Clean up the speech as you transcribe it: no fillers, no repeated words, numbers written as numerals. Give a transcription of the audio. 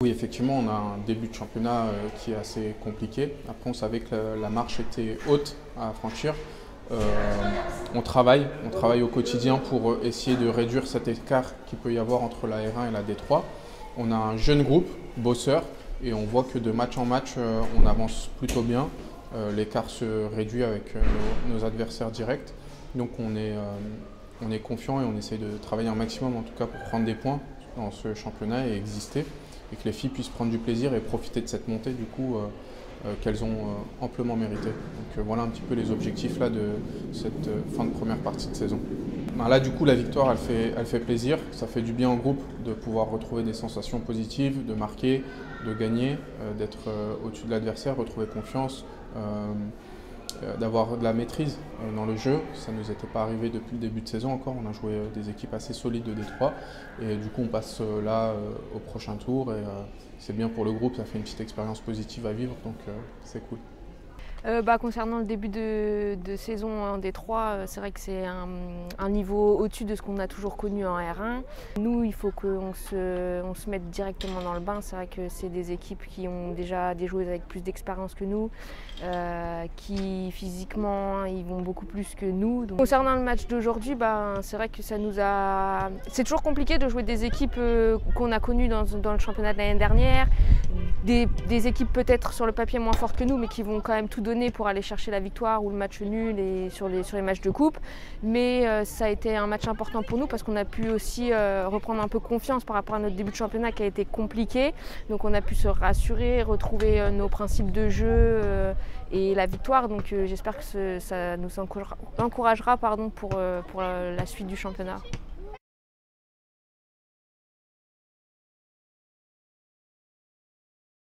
Oui, effectivement, on a un début de championnat qui est assez compliqué. Après, on savait que la marche était haute à franchir. Euh, on travaille au quotidien pour essayer de réduire cet écart qu'il peut y avoir entre la R1 et la D3. On a un jeune groupe, bosseur, et on voit que de match en match, on avance plutôt bien. L'écart se réduit avec nos adversaires directs. Donc on est confiant et on essaie de travailler un maximum en tout cas pour prendre des points dans ce championnat et exister. Et que les filles puissent prendre du plaisir et profiter de cette montée du coup qu'elles ont amplement mérité. Donc voilà un petit peu les objectifs là, de cette fin de première partie de saison. Ben là du coup la victoire elle fait plaisir, ça fait du bien au groupe de pouvoir retrouver des sensations positives, de marquer, de gagner, d'être au-dessus de l'adversaire, retrouver confiance, d'avoir de la maîtrise dans le jeu. Ça ne nous était pas arrivé depuis le début de saison encore, on a joué des équipes assez solides de Détroit et du coup on passe là au prochain tour et c'est bien pour le groupe, ça fait une petite expérience positive à vivre donc c'est cool. Concernant le début de saison en D3, c'est vrai que c'est un niveau au-dessus de ce qu'on a toujours connu en R1. Nous, il faut qu'on se mette directement dans le bain. C'est vrai que c'est des équipes qui ont déjà des joueuses avec plus d'expérience que nous, qui physiquement ils vont beaucoup plus que nous. Donc, concernant le match d'aujourd'hui, c'est vrai que ça nous a. C'est toujours compliqué de jouer des équipes qu'on a connues dans le championnat de l'année dernière. Des équipes peut-être sur le papier moins fortes que nous, mais qui vont quand même tout donner pour aller chercher la victoire ou le match nul et sur les matchs de coupe. Mais ça a été un match important pour nous parce qu'on a pu aussi reprendre un peu confiance par rapport à notre début de championnat qui a été compliqué. Donc on a pu se rassurer, retrouver nos principes de jeu et la victoire. Donc j'espère que ça nous encouragera pour la suite du championnat.